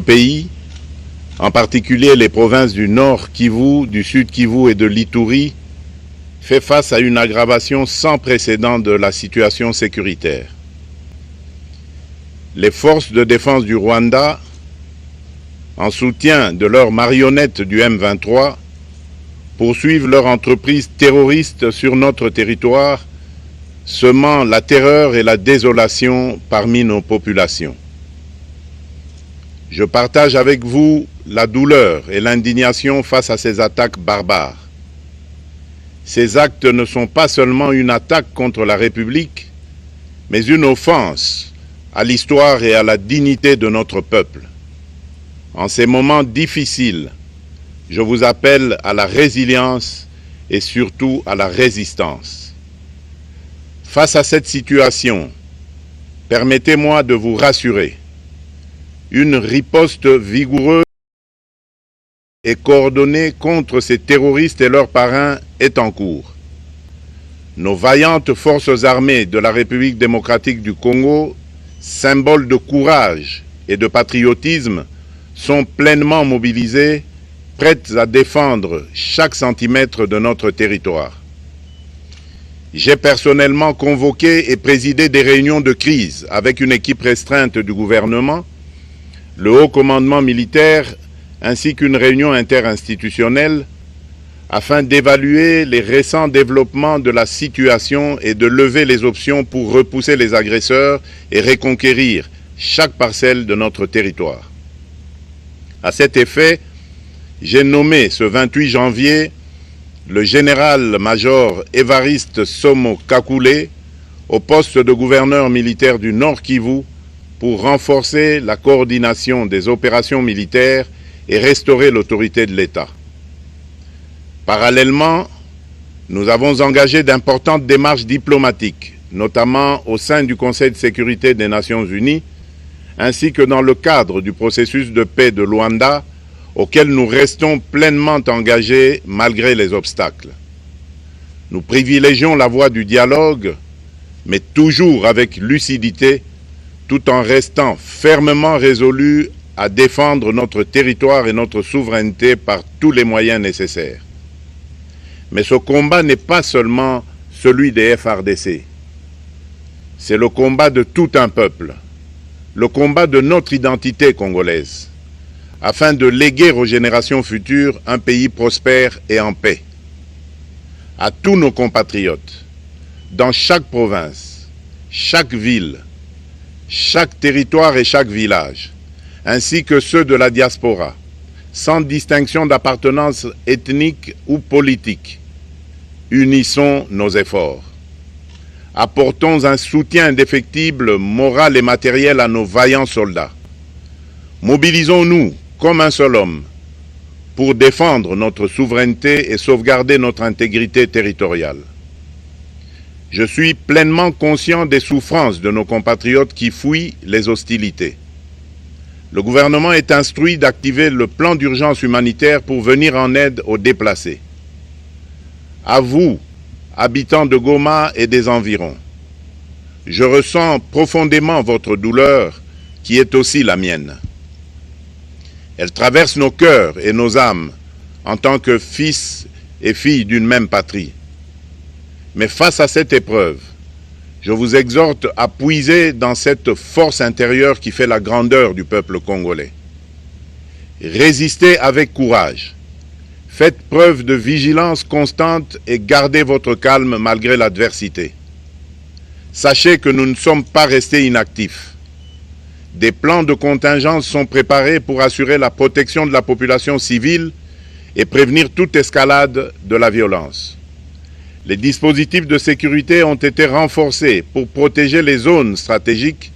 pays, en particulier les provinces du Nord Kivu, du Sud Kivu et de l'Ituri, fait face à une aggravation sans précédent de la situation sécuritaire. Les forces de défense du Rwanda, en soutien de leurs marionnettes du M23, poursuivent leur entreprise terroriste sur notre territoire, semant la terreur et la désolation parmi nos populations. Je partage avec vous la douleur et l'indignation face à ces attaques barbares. Ces actes ne sont pas seulement une attaque contre la République, mais une offense à l'histoire et à la dignité de notre peuple. En ces moments difficiles, je vous appelle à la résilience et surtout à la résistance. Face à cette situation, permettez-moi de vous rassurer. Une riposte vigoureuse et coordonnée contre ces terroristes et leurs parrains est en cours. Nos vaillantes forces armées de la République démocratique du Congo, symboles de courage et de patriotisme, sont pleinement mobilisées, prêtes à défendre chaque centimètre de notre territoire. J'ai personnellement convoqué et présidé des réunions de crise avec une équipe restreinte du gouvernement, le haut commandement militaire ainsi qu'une réunion interinstitutionnelle afin d'évaluer les récents développements de la situation et de lever les options pour repousser les agresseurs et reconquérir chaque parcelle de notre territoire. À cet effet, j'ai nommé ce 28 janvier le général-major Évariste Somo Kakule au poste de gouverneur militaire du Nord Kivu pour renforcer la coordination des opérations militaires et restaurer l'autorité de l'État. Parallèlement, nous avons engagé d'importantes démarches diplomatiques, notamment au sein du Conseil de sécurité des Nations Unies, ainsi que dans le cadre du processus de paix de Luanda, auquel nous restons pleinement engagés malgré les obstacles. Nous privilégions la voie du dialogue, mais toujours avec lucidité, tout en restant fermement résolus à défendre notre territoire et notre souveraineté par tous les moyens nécessaires. Mais ce combat n'est pas seulement celui des FARDC. C'est le combat de tout un peuple, le combat de notre identité congolaise, afin de léguer aux générations futures un pays prospère et en paix. À tous nos compatriotes, dans chaque province, chaque ville, chaque territoire et chaque village, ainsi que ceux de la diaspora, sans distinction d'appartenance ethnique ou politique, unissons nos efforts. Apportons un soutien indéfectible, moral et matériel à nos vaillants soldats. Mobilisons-nous comme un seul homme pour défendre notre souveraineté et sauvegarder notre intégrité territoriale. Je suis pleinement conscient des souffrances de nos compatriotes qui fuient les hostilités. Le gouvernement est instruit d'activer le plan d'urgence humanitaire pour venir en aide aux déplacés. À vous, habitants de Goma et des environs, je ressens profondément votre douleur qui est aussi la mienne. Elle traverse nos cœurs et nos âmes en tant que fils et filles d'une même patrie. Mais face à cette épreuve, je vous exhorte à puiser dans cette force intérieure qui fait la grandeur du peuple congolais. Résistez avec courage. Faites preuve de vigilance constante et gardez votre calme malgré l'adversité. Sachez que nous ne sommes pas restés inactifs. Des plans de contingence sont préparés pour assurer la protection de la population civile et prévenir toute escalade de la violence. Les dispositifs de sécurité ont été renforcés pour protéger les zones stratégiques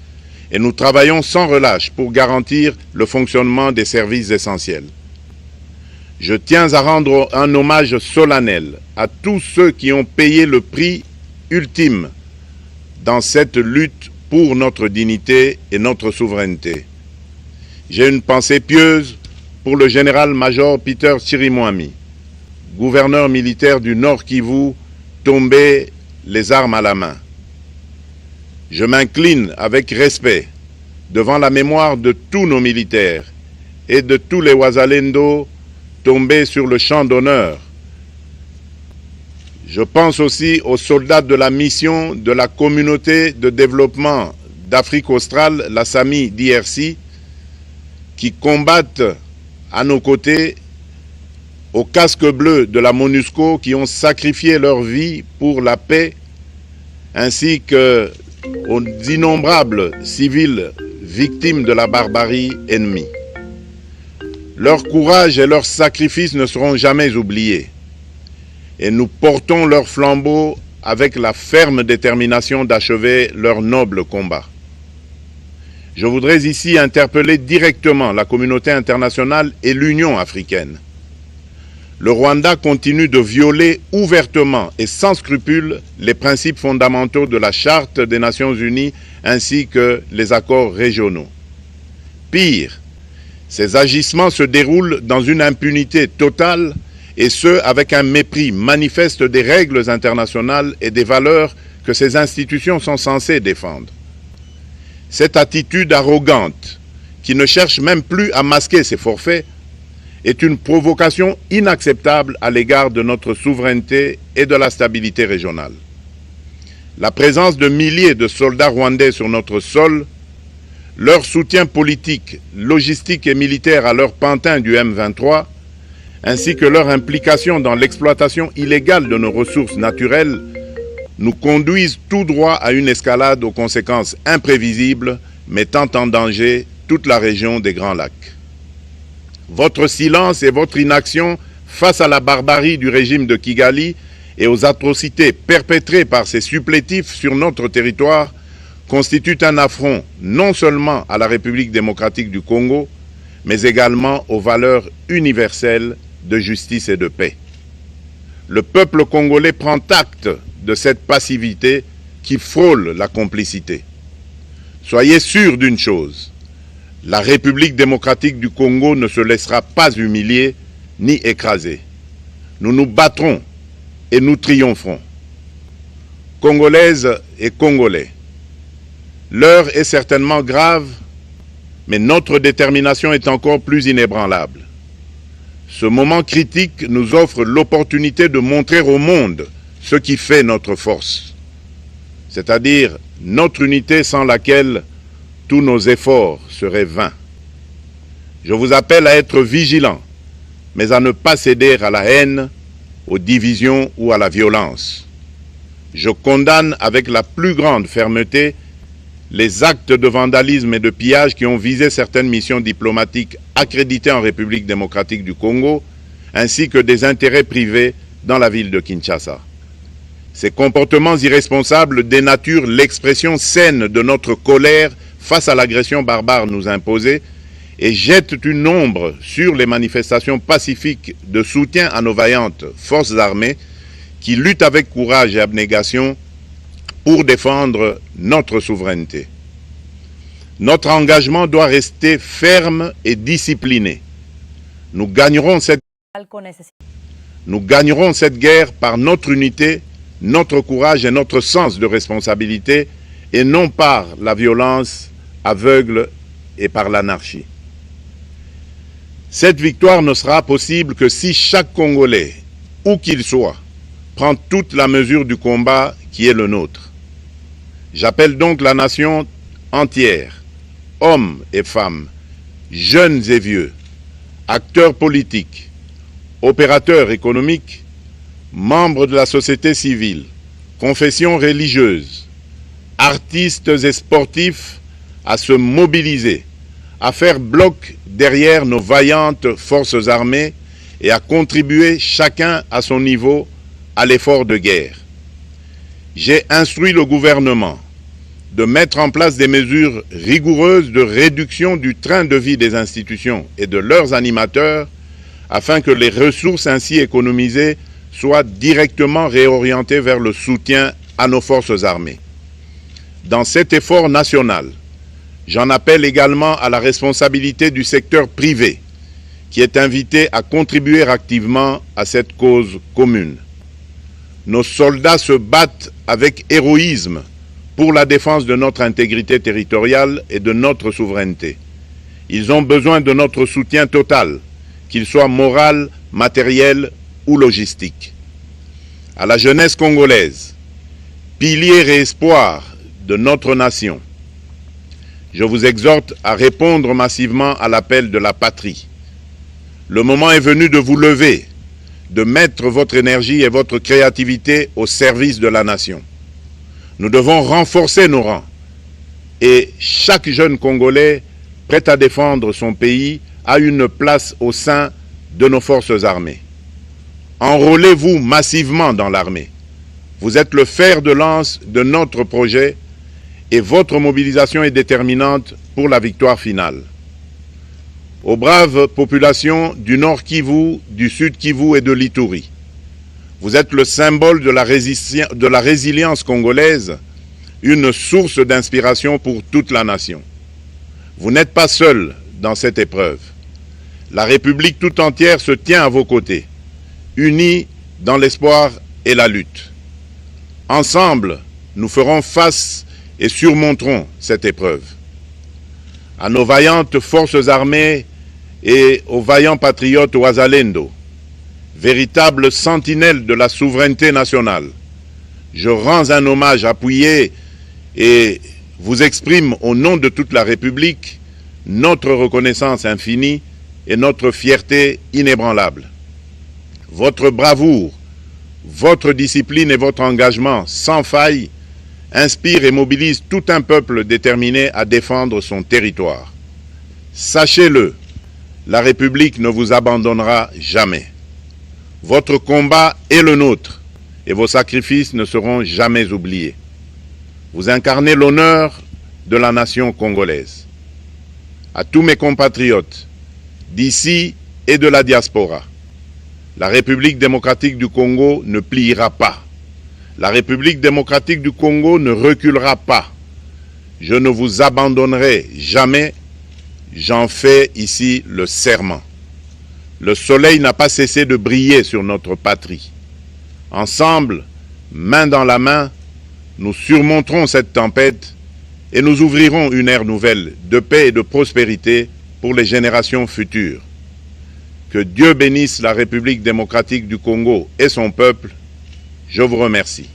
et nous travaillons sans relâche pour garantir le fonctionnement des services essentiels. Je tiens à rendre un hommage solennel à tous ceux qui ont payé le prix ultime dans cette lutte pour notre dignité et notre souveraineté. J'ai une pensée pieuse pour le général-major Peter Chirimwami, gouverneur militaire du Nord Kivu, tombé les armes à la main. Je m'incline avec respect devant la mémoire de tous nos militaires et de tous les Wazalendo tombés sur le champ d'honneur. Je pense aussi aux soldats de la mission de la communauté de développement d'Afrique australe, la SAMI d'IRC, qui combattent à nos côtés, aux casques bleus de la MONUSCO, qui ont sacrifié leur vie pour la paix, ainsi qu'aux innombrables civils victimes de la barbarie ennemie. Leur courage et leur sacrifice ne seront jamais oubliés. Et nous portons leur flambeau avec la ferme détermination d'achever leur noble combat. Je voudrais ici interpeller directement la communauté internationale et l'Union africaine. Le Rwanda continue de violer ouvertement et sans scrupule les principes fondamentaux de la Charte des Nations Unies ainsi que les accords régionaux. Pire, ces agissements se déroulent dans une impunité totale et ce, avec un mépris manifeste des règles internationales et des valeurs que ces institutions sont censées défendre. Cette attitude arrogante, qui ne cherche même plus à masquer ses forfaits, est une provocation inacceptable à l'égard de notre souveraineté et de la stabilité régionale. La présence de milliers de soldats rwandais sur notre sol, leur soutien politique, logistique et militaire à leur pantin du M23, ainsi que leur implication dans l'exploitation illégale de nos ressources naturelles, nous conduisent tout droit à une escalade aux conséquences imprévisibles, mettant en danger toute la région des Grands Lacs. Votre silence et votre inaction face à la barbarie du régime de Kigali et aux atrocités perpétrées par ses supplétifs sur notre territoire constituent un affront non seulement à la République démocratique du Congo, mais également aux valeurs universelles de justice et de paix. Le peuple congolais prend acte de cette passivité qui frôle la complicité. Soyez sûrs d'une chose, la République démocratique du Congo ne se laissera pas humilier ni écraser. Nous nous battrons et nous triompherons. Congolaises et Congolais, l'heure est certainement grave, mais notre détermination est encore plus inébranlable. Ce moment critique nous offre l'opportunité de montrer au monde ce qui fait notre force, c'est-à-dire notre unité sans laquelle tous nos efforts seraient vains. Je vous appelle à être vigilants, mais à ne pas céder à la haine, aux divisions ou à la violence. Je condamne avec la plus grande fermeté les actes de vandalisme et de pillage qui ont visé certaines missions diplomatiques accréditées en République démocratique du Congo, ainsi que des intérêts privés dans la ville de Kinshasa. Ces comportements irresponsables dénaturent l'expression saine de notre colère face à l'agression barbare nous imposée et jettent une ombre sur les manifestations pacifiques de soutien à nos vaillantes forces armées qui luttent avec courage et abnégation pour défendre notre souveraineté. Notre engagement doit rester ferme et discipliné. Nous gagnerons cette guerre par notre unité, notre courage et notre sens de responsabilité, et non par la violence aveugle et par l'anarchie. Cette victoire ne sera possible que si chaque Congolais, où qu'il soit, prend toute la mesure du combat qui est le nôtre. J'appelle donc la nation entière, hommes et femmes, jeunes et vieux, acteurs politiques, opérateurs économiques, membres de la société civile, confessions religieuses, artistes et sportifs à se mobiliser, à faire bloc derrière nos vaillantes forces armées et à contribuer chacun à son niveau à l'effort de guerre. J'ai instruit le gouvernement de mettre en place des mesures rigoureuses de réduction du train de vie des institutions et de leurs animateurs afin que les ressources ainsi économisées soient directement réorientées vers le soutien à nos forces armées. Dans cet effort national, j'en appelle également à la responsabilité du secteur privé qui est invité à contribuer activement à cette cause commune. Nos soldats se battent avec héroïsme pour la défense de notre intégrité territoriale et de notre souveraineté. Ils ont besoin de notre soutien total, qu'il soit moral, matériel ou logistique. À la jeunesse congolaise, pilier et espoir de notre nation, je vous exhorte à répondre massivement à l'appel de la patrie. Le moment est venu de vous lever, de mettre votre énergie et votre créativité au service de la nation. Nous devons renforcer nos rangs et chaque jeune Congolais prêt à défendre son pays a une place au sein de nos forces armées. Enrôlez-vous massivement dans l'armée. Vous êtes le fer de lance de notre projet et votre mobilisation est déterminante pour la victoire finale. Aux braves populations du Nord Kivu, du Sud Kivu et de l'Ituri, vous êtes le symbole de la résilience congolaise, une source d'inspiration pour toute la nation. Vous n'êtes pas seuls dans cette épreuve. La République tout entière se tient à vos côtés, unis dans l'espoir et la lutte. Ensemble, nous ferons face et surmonterons cette épreuve. À nos vaillantes forces armées et aux vaillants patriotes Wazalendo, véritables sentinelles de la souveraineté nationale, je rends un hommage appuyé et vous exprime au nom de toute la République notre reconnaissance infinie et notre fierté inébranlable. Votre bravoure, votre discipline et votre engagement sans faille inspirent et mobilisent tout un peuple déterminé à défendre son territoire. Sachez-le, la République ne vous abandonnera jamais. Votre combat est le nôtre et vos sacrifices ne seront jamais oubliés. Vous incarnez l'honneur de la nation congolaise. À tous mes compatriotes, d'ici et de la diaspora, la République démocratique du Congo ne pliera pas. La République démocratique du Congo ne reculera pas. Je ne vous abandonnerai jamais. J'en fais ici le serment. Le soleil n'a pas cessé de briller sur notre patrie. Ensemble, main dans la main, nous surmonterons cette tempête et nous ouvrirons une ère nouvelle de paix et de prospérité pour les générations futures. Que Dieu bénisse la République démocratique du Congo et son peuple. Je vous remercie.